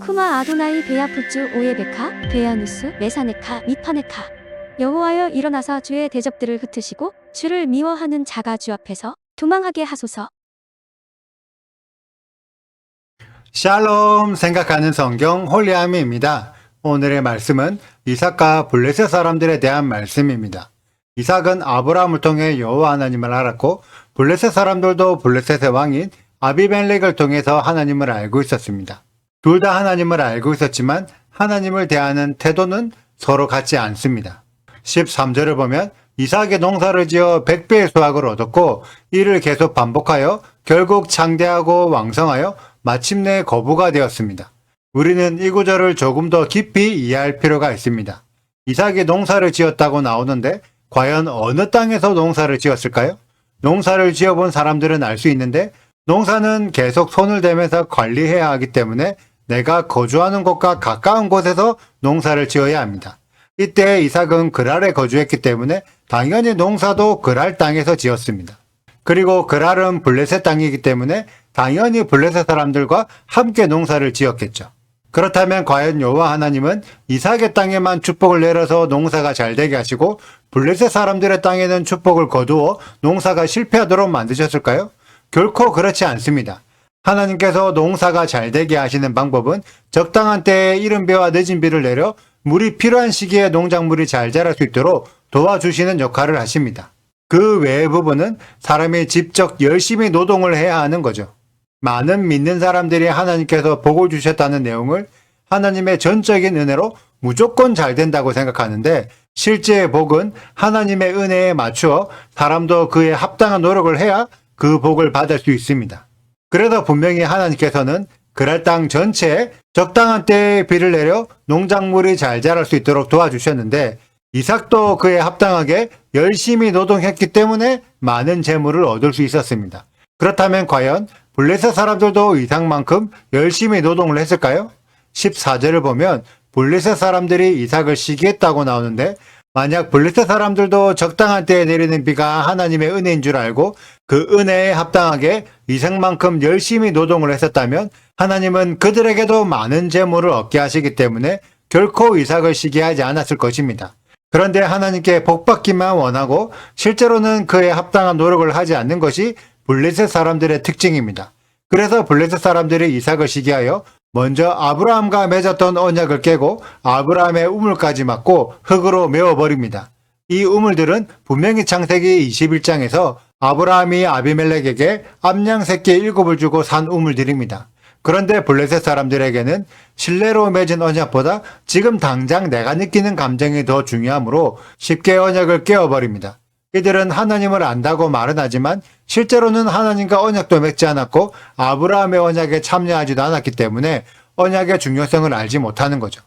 쿠마 아도나이 베야푸츠 오예베카 베야누스 메사네카 미파네카. 여호와여 일어나사 주의 대적들을 흩으시고 주를 미워하는 자가 주 앞에서 도망하게 하소서. 샬롬 생각하는 성경 홀리아미입니다. 오늘의 말씀은 이삭과 블레셋 사람들에 대한 말씀입니다. 이삭은 아브라함을 통해 여호와 하나님을 알았고 블레셋 사람들도 블레셋의 왕인 아비멜렉을 통해서 하나님을 알고 있었습니다. 둘 다 하나님을 알고 있었지만 하나님을 대하는 태도는 서로 같지 않습니다. 13절을 보면 이삭의 농사를 지어 100배의 수확을 얻었고 이를 계속 반복하여 결국 창대하고 왕성하여 마침내 거부가 되었습니다. 우리는 이 구절을 조금 더 깊이 이해할 필요가 있습니다. 이삭이 농사를 지었다고 나오는데 과연 어느 땅에서 농사를 지었을까요? 농사를 지어본 사람들은 알 수 있는데 농사는 계속 손을 대면서 관리해야 하기 때문에 내가 거주하는 곳과 가까운 곳에서 농사를 지어야 합니다. 이때 이삭은 그랄에 거주했기 때문에 당연히 농사도 그랄 땅에서 지었습니다. 그리고 그랄은 블레셋 땅이기 때문에 당연히 블레셋 사람들과 함께 농사를 지었겠죠. 그렇다면 과연 여호와 하나님은 이삭의 땅에만 축복을 내려서 농사가 잘 되게 하시고 블레셋 사람들의 땅에는 축복을 거두어 농사가 실패하도록 만드셨을까요? 결코 그렇지 않습니다. 하나님께서 농사가 잘 되게 하시는 방법은 적당한 때에 이른 비와 늦은 비를 내려 물이 필요한 시기에 농작물이 잘 자랄 수 있도록 도와주시는 역할을 하십니다. 그 외의 부분은 사람이 직접 열심히 노동을 해야 하는 거죠. 많은 믿는 사람들이 하나님께서 복을 주셨다는 내용을 하나님의 전적인 은혜로 무조건 잘 된다고 생각하는데 실제의 복은 하나님의 은혜에 맞추어 사람도 그에 합당한 노력을 해야 그 복을 받을 수 있습니다. 그래서 분명히 하나님께서는 그랄 땅 전체에 적당한 때에 비를 내려 농작물이 잘 자랄 수 있도록 도와주셨는데 이삭도 그에 합당하게 열심히 노동했기 때문에 많은 재물을 얻을 수 있었습니다. 그렇다면 과연 블레셋 사람들도 이삭만큼 열심히 노동을 했을까요? 14절을 보면 블레셋 사람들이 이삭을 시기했다고 나오는데 만약 블레셋 사람들도 적당한 때에 내리는 비가 하나님의 은혜인 줄 알고 그 은혜에 합당하게 이삭만큼 열심히 노동을 했었다면 하나님은 그들에게도 많은 재물을 얻게 하시기 때문에 결코 이삭을 시기하지 않았을 것입니다. 그런데 하나님께 복받기만 원하고 실제로는 그에 합당한 노력을 하지 않는 것이 블레셋 사람들의 특징입니다. 그래서 블레셋 사람들이 이삭을 시기하여 먼저 아브라함과 맺었던 언약을 깨고 아브라함의 우물까지 막고 흙으로 메워버립니다. 이 우물들은 분명히 창세기 21장에서 아브라함이 아비멜렉에게 암양 새끼 7을 주고 산 우물들입니다. 그런데 블레셋 사람들에게는 신뢰로 맺은 언약보다 지금 당장 내가 느끼는 감정이 더 중요하므로 쉽게 언약을 깨어버립니다. 이들은 하나님을 안다고 말은 하지만 실제로는 하나님과 언약도 맺지 않았고 아브라함의 언약에 참여하지도 않았기 때문에 언약의 중요성을 알지 못하는 거죠.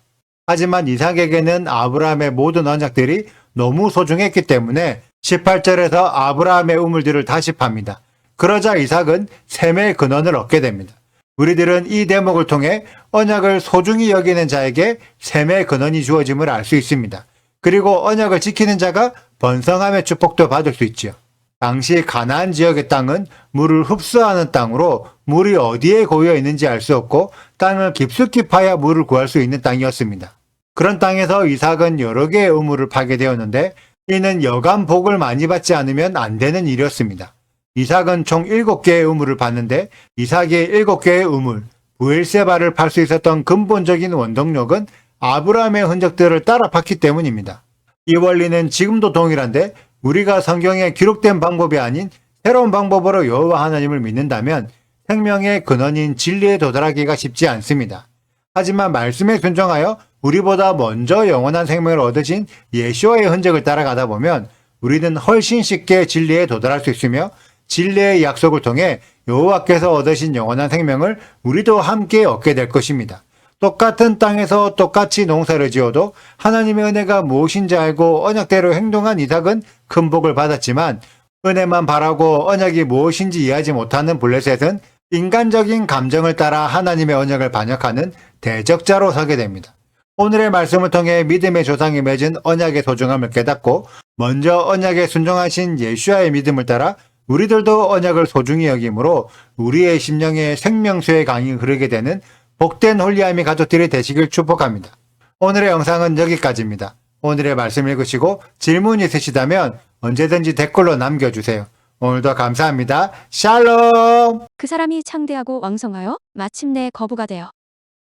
하지만 이삭에게는 아브라함의 모든 언약들이 너무 소중했기 때문에 18절에서 아브라함의 우물들을 다시 팝니다. 그러자 이삭은 셈의 근원을 얻게 됩니다. 우리들은 이 대목을 통해 언약을 소중히 여기는 자에게 셈의 근원이 주어짐을 알 수 있습니다. 그리고 언약을 지키는 자가 번성함의 축복도 받을 수 있지요. 당시 가나안 지역의 땅은 물을 흡수하는 땅으로 물이 어디에 고여 있는지 알 수 없고 땅을 깊숙이 파야 물을 구할 수 있는 땅이었습니다. 그런 땅에서 이삭은 여러 개의 우물을 파게 되었는데 이는 여간 복을 많이 받지 않으면 안 되는 일이었습니다. 이삭은 총 7개의 우물을 팠는데 이삭의 7개의 우물, 부엘세바를 팔 수 있었던 근본적인 원동력은 아브라함의 흔적들을 따라 팠기 때문입니다. 이 원리는 지금도 동일한데 우리가 성경에 기록된 방법이 아닌 새로운 방법으로 여호와 하나님을 믿는다면 생명의 근원인 진리에 도달하기가 쉽지 않습니다. 하지만 말씀에 순종하여 우리보다 먼저 영원한 생명을 얻으신 예수와의 흔적을 따라가다 보면 우리는 훨씬 쉽게 진리에 도달할 수 있으며 진리의 약속을 통해 여호와께서 얻으신 영원한 생명을 우리도 함께 얻게 될 것입니다. 똑같은 땅에서 똑같이 농사를 지어도 하나님의 은혜가 무엇인지 알고 언약대로 행동한 이삭은 큰 복을 받았지만 은혜만 바라고 언약이 무엇인지 이해하지 못하는 블레셋은 인간적인 감정을 따라 하나님의 언약을 반역하는 대적자로 서게 됩니다. 오늘의 말씀을 통해 믿음의 조상이 맺은 언약의 소중함을 깨닫고 먼저 언약에 순종하신 예수와의 믿음을 따라 우리들도 언약을 소중히 여기므로 우리의 심령에 생명수의 강이 흐르게 되는 복된 홀리아미 가족들이 되시길 축복합니다. 오늘의 영상은 여기까지입니다. 오늘의 말씀 읽으시고 질문 있으시다면 언제든지 댓글로 남겨주세요. 오늘도 감사합니다. 샬롬! 그 사람이 창대하고 왕성하여 마침내 거부가 되어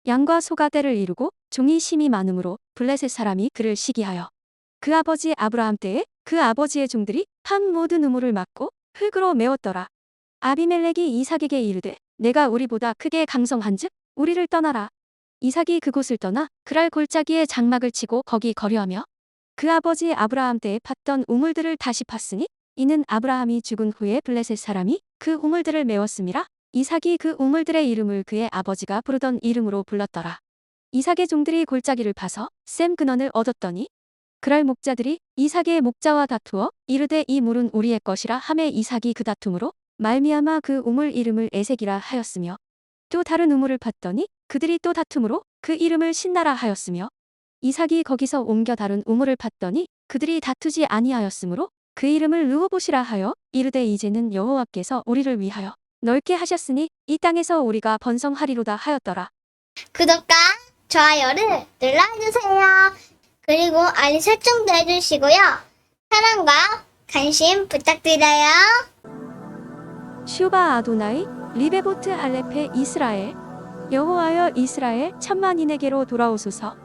양과 소가 떼를 이루고 종이 심이 많음으로 블레셋 사람이 그를 시기하여 그 아버지 아브라함 때에 그 아버지의 종들이 한 모든 우물을 막고 흙으로 메웠더라. 아비멜렉이 이삭에게 이르되 내가 우리보다 크게 강성한즉 우리를 떠나라. 이삭이 그곳을 떠나 그랄 골짜기에 장막을 치고 거기 거류하며 그 아버지 아브라함 때에 팠던 우물들을 다시 팠으니 이는 아브라함이 죽은 후에 블레셋 사람이 그 우물들을 메웠음이라. 이삭이 그 우물들의 이름을 그의 아버지가 부르던 이름으로 불렀더라. 이삭의 종들이 골짜기를 파서 샘 근원을 얻었더니 그랄 목자들이 이삭의 목자와 다투어 이르되 이 물은 우리의 것이라 하매 이삭이 그 다툼으로 말미암아 그 우물 이름을 에색이라 하였으며 또 다른 우물을 팠더니 그들이 또 다툼으로 그 이름을 신나라 하였으며 이삭이 거기서 옮겨 다른 우물을 팠더니 그들이 다투지 아니하였으므로 그 이름을 르호봇이라 하여 이르되 이제는 여호와께서 우리를 위하여 넓게 하셨으니 이 땅에서 우리가 번성하리로다 하였더라. 구독과 좋아요를 눌러주세요. 그리고 알림 설정도 해주시고요. 사랑과 관심 부탁드려요. 슈바 아도나이 리베보트 알레페 이스라엘 여호와여 이스라엘 천만인에게로 돌아오소서.